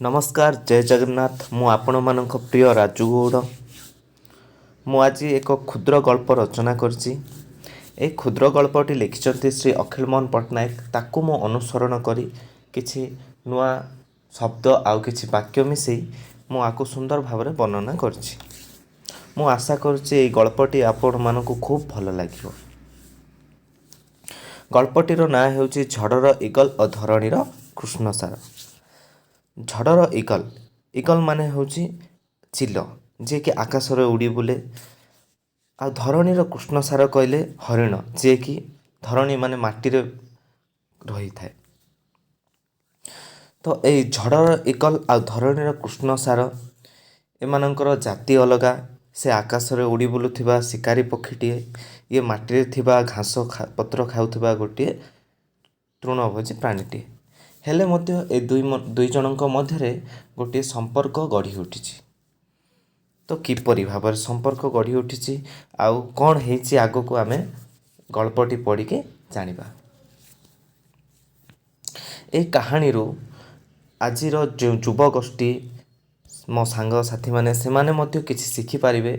नमस्कार जय जगन्नाथ मु आपण मानक प्रिय राजू गौड़ मु आज एक क्षुद्र गल्प रचना करछि। ए क्षुद्र गल्पटी लिखिछन्ति श्री अखिल मोहन पट्टनायक। ताकू मु अनुसरण करी किछि नुआ शब्द आउ किछि वाक्य मिसई मु आकु सुंदर भाବରେ वर्णना करछि। मु आशा करछि ए गल्पटी आपण मानकु खूब भल लागियो। गल्पटीर ना हेउछि झड़र इगल और धरणीर कृष्णसार। झड़र इगल इगल माने होची चिल जे कि आकाश रे उड़ी बुले। आ धरणीर कृष्णसार कहले हरिण जे कि धरणी माने माटी रे रही थाए। तो ए झड़र इगल आ धरणीर कृष्णसार एमानंकर जाति अलगा। से आकाश रे उड़ी बुलुथिबा शिकारी पक्षीटीए, ये माटी रे थिबा घास पत्र खाउथिबा गोटे तृणभोजी प्राणीटीए। हेले मध्य ए दुई जनक मध्यरे गोटे संपर्क गढ़ी उठिछि। तो किपरि भाବରେ संपर्क गढ़ी उठिछि आउ कौन हेछि आगको आमे गल्पटी पढ़ी के जानिबा। ए कहानी रो आजिर जो युवगोष्ठी मो सांग साथी माने से माने मध्य किछि शिखि पारिबे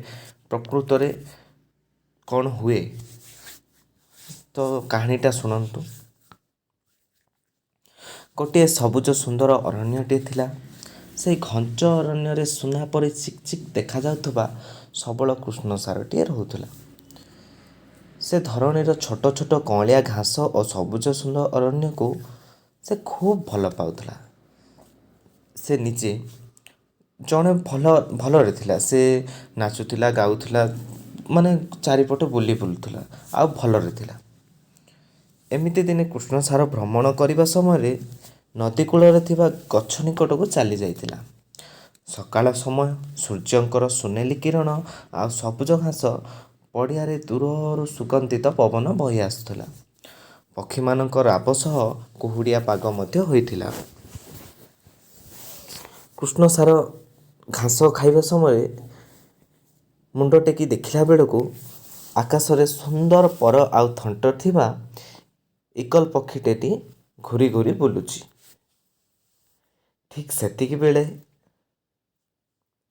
प्रकृत रे कौन हुए। तो कहानीटा सुनंतु। गोटे सबुज सुंदर अरण्यटे थिला। से घंच अरण्य सुना परि चिक चिक देखा जाउथबा सबल कृष्णसारटीए रहुथला। से धरणीर छोट छोट कौलिया घास और सबुज सुंदर अरण्य को से खूब भल पाउथला। से निजे जड़े भल थिला। से नाचुथिला गाउथिला माने चारिपटे बुली बुलुथिला आ भल थिला। एमिति दिने कृष्णसार भ्रमण करने समय नदी कूल गछ निकट को चली जाइतिला। सकाळ समय सूर्यंकर सुनेली किरण आ सबुज घास पड़िया दूर सुगंधित पवन बही आसुला। पक्षी मानक राब सह कुहुड़िया पाग मध्य होइतिला। कृष्णसार घास खाइबा समय मुंड टेकी देखिला बेलକୁ आकाशरे सुंदर पर आउ थंटर थिबा इगल पक्षीटेटी घूरी घूरी बुलुची। ठीक सेतिकी बेले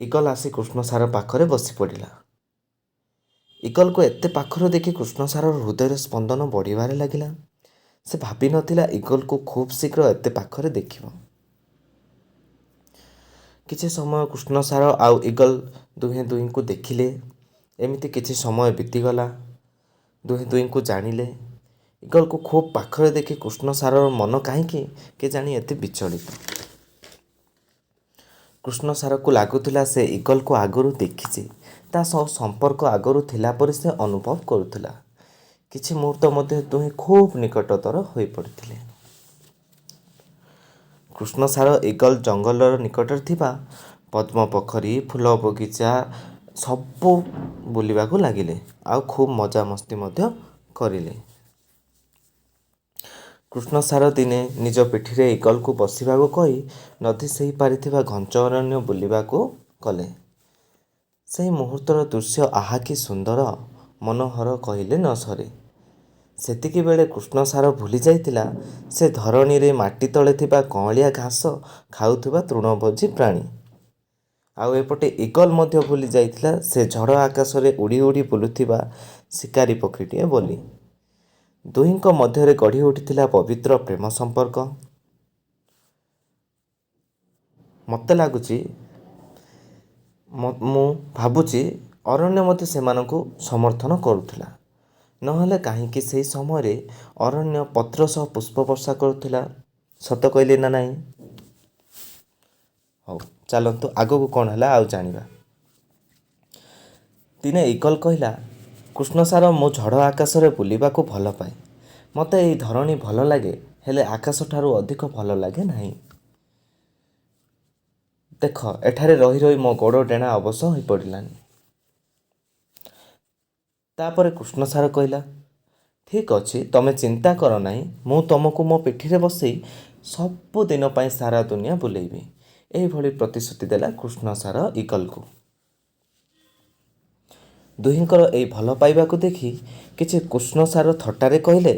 इगल आसी कृष्णसार पाखरे बसी पड़िला। इगल को एते पाखर देखि कृष्णसार हृदय स्पंदन बढ़िबारे लागिला। से भाबी नथिला इगल को खूब शीघ्र एते पाखरे देखिबो। किछि समय कृष्णसार आउ इगल दुहे दुही को देखिले। एमिति किछि समय बीतीगला। दुहे दुही को जानिले। इगल को खूब पाखरे देखि कृष्णसार मन काहींकि के जानी एते विचलित। कृष्णसार को लागुथिला से इगल को आगरू देखिछि। ता सह संपर्क आगरू थिला परि से अनुभव करुथिला। किछि मुहूर्त मध्य दुहे खूब निकटतर होई पड़िथिले। कृष्णसार इगल जंगलर निकटरे थिबा पद्म पोखरी फूल बगीचा सबु बुलिबाकू लागिले आउ खूब मजा मस्ती मध्य करिले। कृष्णसार दिने निज पिठिरे इगल को बसिबाकू कही नदी सेही पारिथिबा घंच अरण्य बुलिबाकू कले। सेही मुहूर्तर दृश्य आहा कि सुंदर मनोहर कहिले न सरे। सेतिकी बेले कृष्णसार भूली जाइतिला से धरणी रे माटी तले थिबा कौलिया घास खाउथिबा तृणभोजी प्राणी। आउ एपटे इगल मध्य भूली जाइतिला से झड़ आकाश रे उड़ी उड़ी बुलुथिबा शिकारी पक्षीटीए बोली। दुहींक मध्यरे गढ़ी उठिथिला पवित्र प्रेम संपर्क। मते लागुची मु भाबुची अरण्य मते सेमानंकु समर्थन करुथिला। नहले काहींकि सेही समय अरण्य पत्र सह पुष्प वर्षा करुथिला। सत कहले ना नहीं? हौ चलंतु आगो को कौन हला आउ जानिबा। दिने इगल कहला कृष्णसार मो झड़ आकाश रे बुलिबाकू भल पाए। मते एई धरणी भल लागे हेले आकाश ठारू अधिक भल लागे नहीं। देख एठारे रही रही मो गोड़ डेणा अवश्य होई पड़िलानी। तापरे कृष्णसार कहला ठीक अछि तमे चिंता कर नाही। मु तुमको मो पिठिरे बसई सबु दिन पाई सारा दुनिया बुलेइबी। एही भली प्रतिश्रुति देला कृष्णसार इगल को। दुहींकर एई भल पाइबाकू देखि किछि कृष्णसार थट्टारे कहले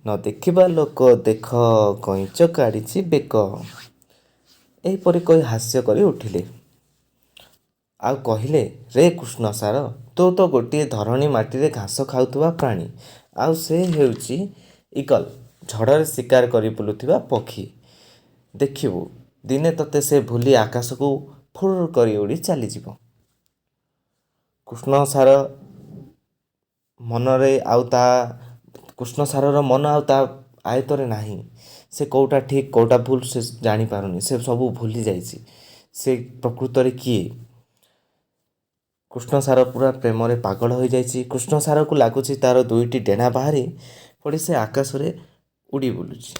न देखिबा लोक देख कइंच काढ़िछि बेक। ଏହିପରି କହି ହାସ୍ୟ କରି ଉଠିଲେ ଆଉ କହିଲେ, ରେ କୃଷ୍ଣ ସାର, ତୁ ତ ଗୋଟିଏ ଧରଣୀ ମାଟିରେ ଘାସ ଖାଉଥିବା ପ୍ରାଣୀ, ଆଉ ସେ ହେଉଛି ଇଗଲ, ଝଡ଼ରେ ଶିକାର କରି ବୁଲୁଥିବା ପକ୍ଷୀ। ଦେଖିବୁ ଦିନେ ତୋତେ ସେ ଭୁଲି ଆକାଶକୁ ଫୁର୍ କରି ଉଡ଼ି ଚାଲିଯିବ। କୃଷ୍ଣ ସାର ମନରେ ଆଉ ତା କୃଷ୍ଣ ସାରର ମନ ଆଉ ତା ଆୟତରେ ନାହିଁ। ସେ କେଉଁଟା ଠିକ୍ କେଉଁଟା ଭୁଲ ସେ ଜାଣିପାରୁନି। ସେ ସବୁ ଭୁଲି ଯାଇଛି ସେ ପ୍ରକୃତରେ କିଏ। କୃଷ୍ଣ ସାର ପୁରା ପ୍ରେମରେ ପାଗଳ ହୋଇଯାଇଛି। କୃଷ୍ଣ ସାରକୁ ଲାଗୁଛି ତାର ଦୁଇଟି ଡେଣା ବାହାରି ପଡ଼ି ସେ ଆକାଶରେ ଉଡ଼ି ବୁଲୁଛି।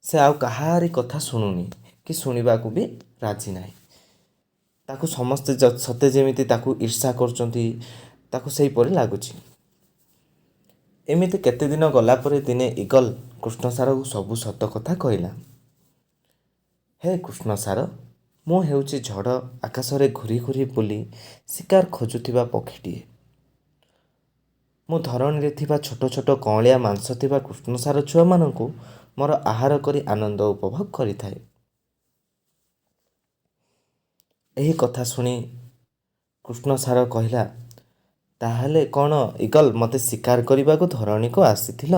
ସେ ଆଉ କାହାରି କଥା ଶୁଣୁନି କି ଶୁଣିବାକୁ ବି ରାଜି ନାହିଁ। ତାକୁ ସମସ୍ତେ ସତେ ଯେମିତି ତାକୁ ଈର୍ଷା କରୁଛନ୍ତି, ତାକୁ ସେହିପରି ଲାଗୁଛି। ଏମିତି କେତେ ଦିନ ଗଲା ପରେ ଦିନେ ଇଗଲ କୃଷ୍ଣ ସାରକୁ ସବୁ ସତ କଥା କହିଲା। ହେ କୃଷ୍ଣ ସାର, ମୁଁ ହେଉଛି ଝଡ଼ ଆକାଶରେ ଘୁରି ଘୁରି ବୁଲି ଶିକାର ଖୋଜୁଥିବା ପକ୍ଷୀଟିଏ। ମୁଁ ଧରଣୀରେ ଥିବା ଛୋଟ ଛୋଟ କଅଁଳିଆ ମାଂସ ଥିବା କୃଷ୍ଣସାର ଛୁଆମାନଙ୍କୁ ମୋର ଆହାର କରି ଆନନ୍ଦ ଉପଭୋଗ କରିଥାଏ। ଏହି କଥା ଶୁଣି କୃଷ୍ଣ ସାର କହିଲା, ତାହେଲେ କ'ଣ ଇଗଲ ମୋତେ ଶିକାର କରିବାକୁ ଧରଣୀକୁ ଆସିଥିଲ?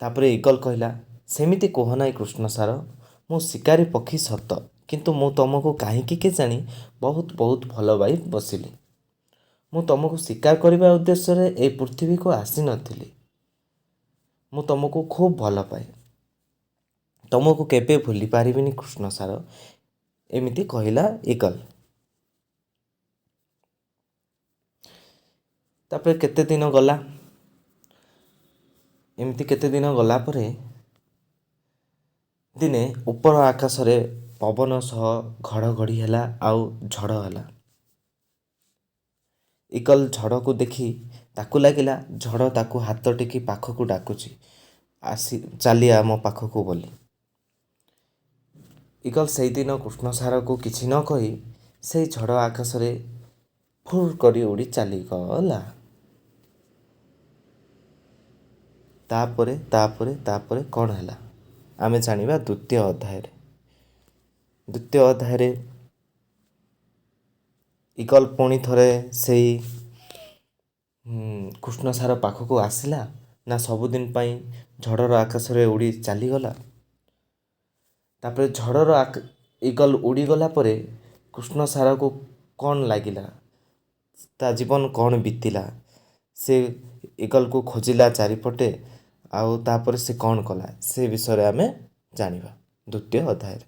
ତାପରେ ଇଗଲ କହିଲା, ସେମିତି କୁହ ନାହିଁ କୃଷ୍ଣ ସାର, ମୁଁ ଶିକାରୀ ପକ୍ଷୀ ସତ, କିନ୍ତୁ ମୁଁ ତୁମକୁ କାହିଁକି କେଜାଣି ବହୁତ ବହୁତ ଭଲ ପାଇ ବସିଲି। ମୁଁ ତୁମକୁ ଶିକାର କରିବା ଉଦ୍ଦେଶ୍ୟରେ ଏହି ପୃଥିବୀକୁ ଆସିନଥିଲି। ମୁଁ ତୁମକୁ ଖୁବ୍ ଭଲ ପାଏ। ତୁମକୁ କେବେ ଭୁଲି ପାରିବିନି କୃଷ୍ଣ ସାର। ଏମିତି କହିଲା ଇଗଲ। ତାପରେ କେତେ ଦିନ ଗଲା। ଏମିତି କେତେ ଦିନ ଗଲା ପରେ ଦିନେ ଉପର ଆକାଶରେ ପବନ ସହ ଘଡ଼ଘଡ଼ି ହେଲା ଆଉ ଝଡ଼ ହେଲା। ଇଗଲ ଝଡ଼କୁ ଦେଖି ତାକୁ ଲାଗିଲା ଝଡ଼ ତାକୁ ହାତ ଟେକି ପାଖକୁ ଡାକୁଛି, ଚାଲି ଆ ମୋ ପାଖକୁ ବୋଲି। ଇଗଲ ସେଇଦିନ କୃଷ୍ଣ ସାରକୁ କିଛି ନ କହି ସେଇ ଝଡ଼ ଆକାଶରେ ଫୁର୍ କରି ଉଡ଼ି ଚାଲିଗଲା। ତାପରେ କ'ଣ ହେଲା ଆମେ ଜାଣିବା ଦ୍ୱିତୀୟ ଅଧ୍ୟାୟରେ। ଦ୍ୱିତୀୟ ଅଧ୍ୟାୟରେ ଇଗଲ ପୁଣି ଥରେ ସେଇ କୃଷ୍ଣ ସାର ପାଖକୁ ଆସିଲା ନା ସବୁଦିନ ପାଇଁ ଝଡ଼ର ଆକାଶରେ ଉଡ଼ି ଚାଲିଗଲା। ତାପରେ ଇଗଲ ଉଡ଼ିଗଲା ପରେ କୃଷ୍ଣ ସାରକୁ କ'ଣ ଲାଗିଲା, ତା ଜୀବନ କ'ଣ ବିତିଲା, ସେ ଇଗଲକୁ ଖୋଜିଲା ଚାରିପଟେ, ଆଉ ତାପରେ ସେ କ'ଣ କଲା ସେ ବିଷୟରେ ଆମେ ଜାଣିବା ଦ୍ୱିତୀୟ ଅଧ୍ୟାୟରେ।